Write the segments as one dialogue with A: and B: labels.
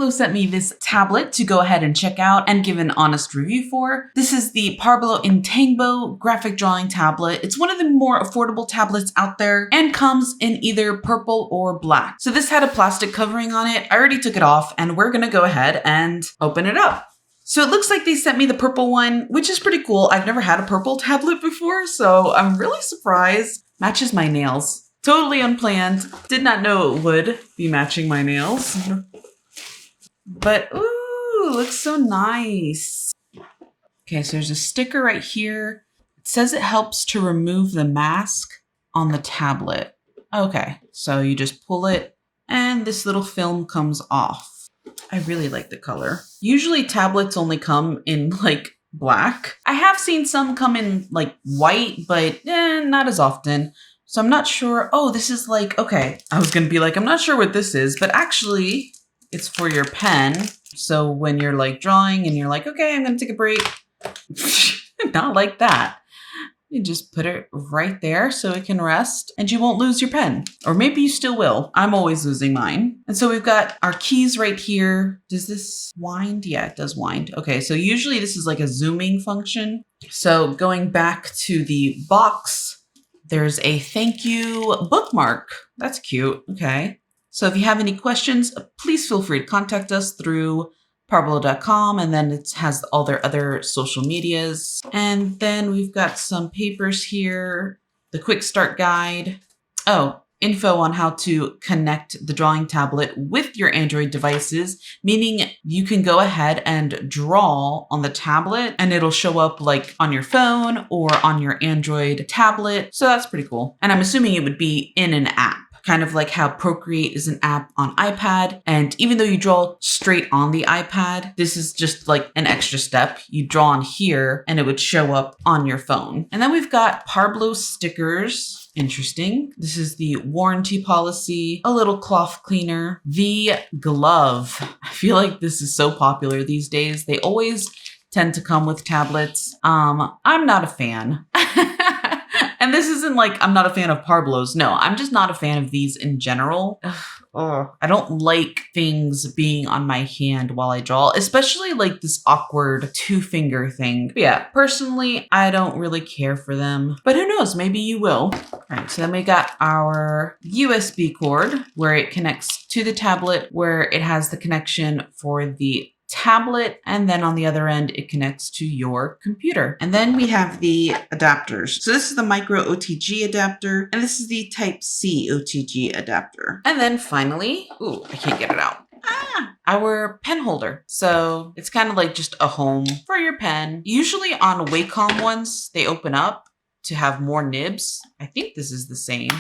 A: Parblo sent me this tablet to go ahead and check out and give an honest review for. This is the Parblo Intangbo graphic drawing tablet. It's one of the more affordable tablets out there and comes in either purple or black. So this had a plastic covering on it. I already took it off and we're gonna go ahead and open it up. So it looks like they sent me the purple one, which is pretty cool. I've never had a purple tablet before, so I'm really surprised. Matches my nails. Totally unplanned. Did not know it would be matching my nails. But, ooh, looks so nice. Okay, so there's a sticker right here. It says it helps to remove the mask on the tablet. Okay, so you just pull it and this little film comes off. I really like the color. Usually tablets only come in like black. I have seen some come in like white, but not as often. So I'm not sure. Oh, this is like, okay. I was gonna be like, I'm not sure what this is, but actually it's for your pen. So when you're like drawing and you're like, okay, I'm gonna take a break. Not like that. You just put it right there so it can rest and you won't lose your pen. Or maybe you still will. I'm always losing mine. And so we've got our keys right here. Does this wind? Yeah, it does wind. Okay, so usually this is like a zooming function. So going back to the box, there's a thank you bookmark. That's cute. Okay. So if you have any questions, please feel free to contact us through Parblo.com, and then it has all their other social medias. And then we've got some papers here, the quick start guide. Oh, info on how to connect the drawing tablet with your Android devices, meaning you can go ahead and draw on the tablet and it'll show up like on your phone or on your Android tablet. So that's pretty cool. And I'm assuming it would be in an app. Kind of like how Procreate is an app on iPad. And even though you draw straight on the iPad, this is just like an extra step. You draw on here and it would show up on your phone. And then we've got Parblo stickers. Interesting. This is the warranty policy, a little cloth cleaner, the glove. I feel like this is so popular these days. They always tend to come with tablets. I'm not a fan. And this isn't like I'm not a fan of Parblos. No, I'm just not a fan of these in general. I don't like things being on my hand while I draw, especially like this awkward two-finger thing. But yeah, personally, I don't really care for them. But who knows, maybe you will. All right, so then we got our USB cord where it connects to the tablet, where it has the connection for the tablet, and then on the other end it connects to your computer. And then we have the adapters. So this is the micro OTG adapter, and this is the type C OTG adapter. And then finally, ooh, I can't get it out. Our pen holder. So it's kind of like just a home for your pen. Usually on Wacom ones, they open up to have more nibs. I think this is the same.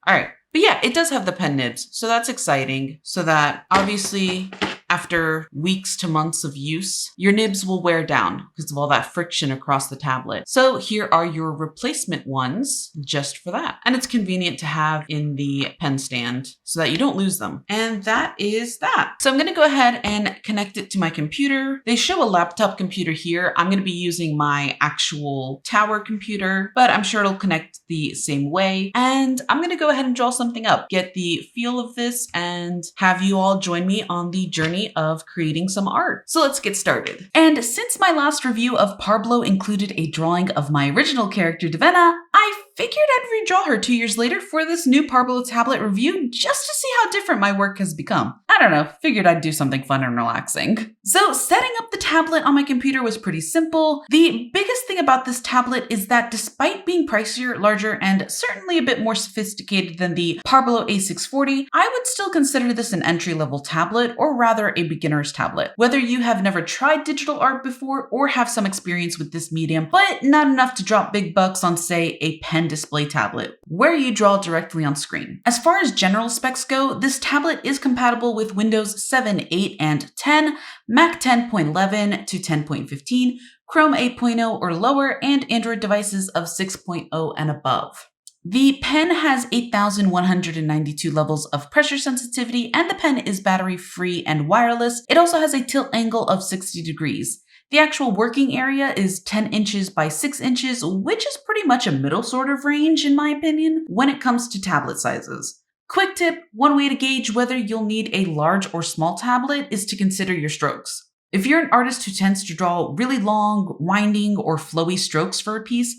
A: All right. But yeah, it does have the pen nibs. So that's exciting. So that obviously after weeks to months of use, your nibs will wear down because of all that friction across the tablet. So here are your replacement ones just for that. And it's convenient to have in the pen stand so that you don't lose them. And that is that. So I'm going to go ahead and connect it to my computer. They show a laptop computer here. I'm going to be using my actual tower computer, but I'm sure it'll connect the same way. And I'm going to go ahead and draw something up, get the feel of this, and have you all join me on the journey of creating some art. So let's get started. And since my last review of Parblo included a drawing of my original character, Devena, I figured I'd redraw her 2 years later for this new Parblo tablet review just to see how different my work has become. I don't know, figured I'd do something fun and relaxing. So setting up the tablet on my computer was pretty simple. The biggest thing about this tablet is that despite being pricier, larger, and certainly a bit more sophisticated than the Parblo A640, I would still consider this an entry-level tablet, or rather a beginner's tablet. Whether you have never tried digital art before or have some experience with this medium, but not enough to drop big bucks on, say, a pen display tablet, where you draw directly on screen. As far as general specs go, this tablet is compatible with Windows 7, 8, and 10, Mac 10.11 to 10.15, Chrome 8.0 or lower, and Android devices of 6.0 and above. The pen has 8,192 levels of pressure sensitivity, and the pen is battery-free and wireless. It also has a tilt angle of 60 degrees. The actual working area is 10 inches by 6 inches, which is pretty much a middle sort of range, in my opinion, when it comes to tablet sizes. Quick tip, one way to gauge whether you'll need a large or small tablet is to consider your strokes. If you're an artist who tends to draw really long, winding, or flowy strokes for a piece,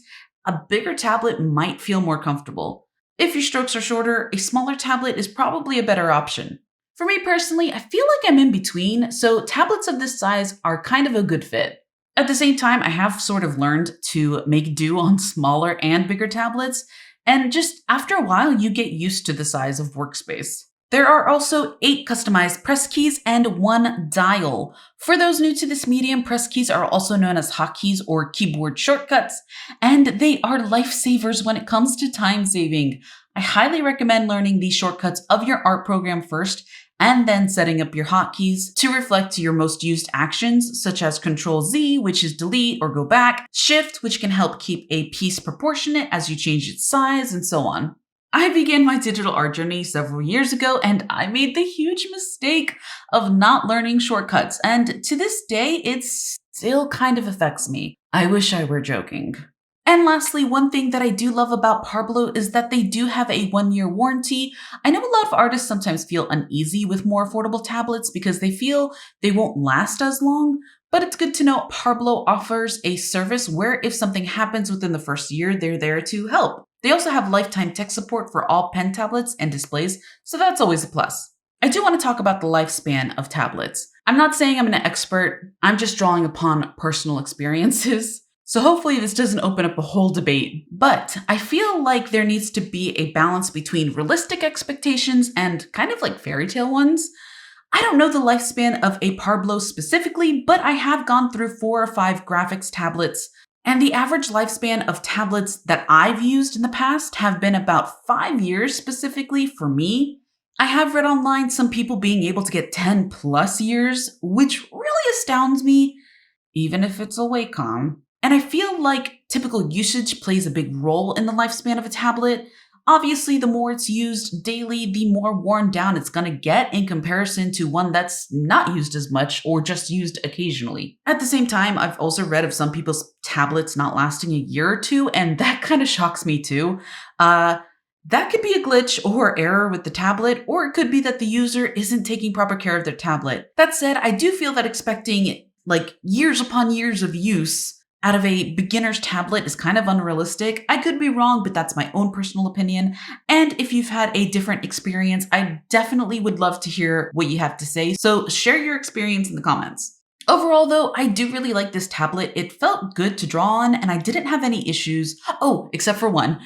A: a bigger tablet might feel more comfortable. If your strokes are shorter, a smaller tablet is probably a better option. For me personally, I feel like I'm in between, so tablets of this size are kind of a good fit. At the same time, I have sort of learned to make do on smaller and bigger tablets, and just after a while, you get used to the size of workspace. There are also 8 customized press keys and 1 dial. For those new to this medium, press keys are also known as hotkeys or keyboard shortcuts, and they are lifesavers when it comes to time saving. I highly recommend learning these shortcuts of your art program first, and then setting up your hotkeys to reflect your most used actions, such as Ctrl-Z, which is delete or go back, Shift, which can help keep a piece proportionate as you change its size, and so on. I began my digital art journey several years ago, and I made the huge mistake of not learning shortcuts, and to this day, it still kind of affects me. I wish I were joking. And lastly, one thing that I do love about Parblo is that they do have a 1-year warranty. I know a lot of artists sometimes feel uneasy with more affordable tablets because they feel they won't last as long, but it's good to know Parblo offers a service where if something happens within the first year, they're there to help. They also have lifetime tech support for all pen tablets and displays, so that's always a plus. I do want to talk about the lifespan of tablets. I'm not saying I'm an expert, I'm just drawing upon personal experiences. So hopefully this doesn't open up a whole debate, but I feel like there needs to be a balance between realistic expectations and kind of like fairy tale ones. I don't know the lifespan of a Parblo specifically, but I have gone through 4 or 5 graphics tablets, and the average lifespan of tablets that I've used in the past have been about 5 years specifically for me. I have read online some people being able to get 10 plus years, which really astounds me, even if it's a Wacom. And I feel like typical usage plays a big role in the lifespan of a tablet. Obviously, the more it's used daily, the more worn down it's going to get in comparison to one that's not used as much or just used occasionally. At the same time, I've also read of some people's tablets not lasting a year or 2, and that kind of shocks me too. That could be a glitch or error with the tablet, or it could be that the user isn't taking proper care of their tablet. That said, I do feel that expecting like years upon years of use out of a beginner's tablet is kind of unrealistic. I could be wrong, but that's my own personal opinion. And if you've had a different experience, I definitely would love to hear what you have to say. So share your experience in the comments. Overall though, I do really like this tablet. It felt good to draw on and I didn't have any issues. Oh, except for one.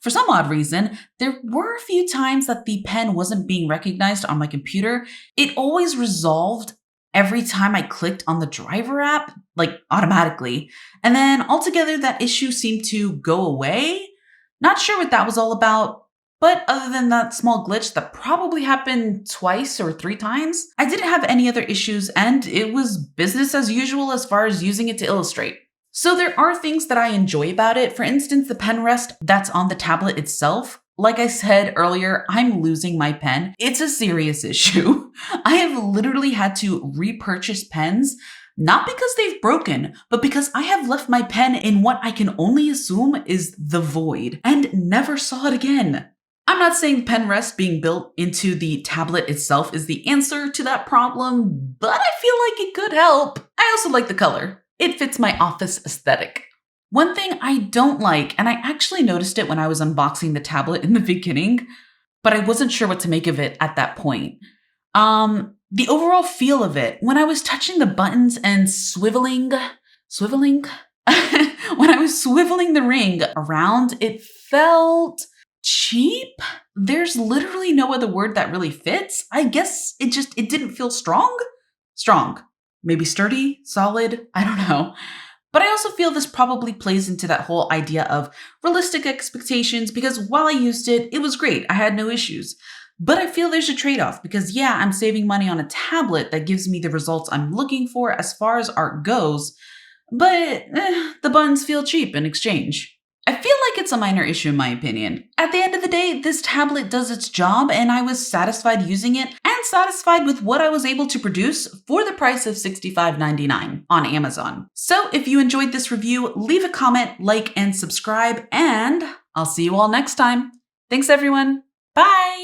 A: For some odd reason, there were a few times that the pen wasn't being recognized on my computer. It always resolved every time I clicked on the driver app, like automatically. And then altogether, that issue seemed to go away. Not sure what that was all about, but other than that small glitch that probably happened twice or 3 times, I didn't have any other issues and it was business as usual as far as using it to illustrate. So there are things that I enjoy about it. For instance, the pen rest that's on the tablet itself. Like I said earlier, I'm losing my pen. It's a serious issue. I have literally had to repurchase pens, not because they've broken, but because I have left my pen in what I can only assume is the void and never saw it again. I'm not saying pen rest being built into the tablet itself is the answer to that problem, but I feel like it could help. I also like the color. It fits my office aesthetic. One thing I don't like, and I actually noticed it when I was unboxing the tablet in the beginning, but I wasn't sure what to make of it at that point. The overall feel of it, when I was touching the buttons and swiveling, when I was swiveling the ring around, it felt cheap. There's literally no other word that really fits. I guess it didn't feel strong. Maybe sturdy, solid, I don't know. But I also feel this probably plays into that whole idea of realistic expectations because while I used it, it was great. I had no issues. But I feel there's a trade-off because yeah, I'm saving money on a tablet that gives me the results I'm looking for as far as art goes, but the buttons feel cheap in exchange. I feel like it's a minor issue in my opinion. At the end of the day, this tablet does its job and I was satisfied using it and satisfied with what I was able to produce for the price of $65.99 on Amazon. So if you enjoyed this review, leave a comment, like, and subscribe, and I'll see you all next time. Thanks everyone. Bye!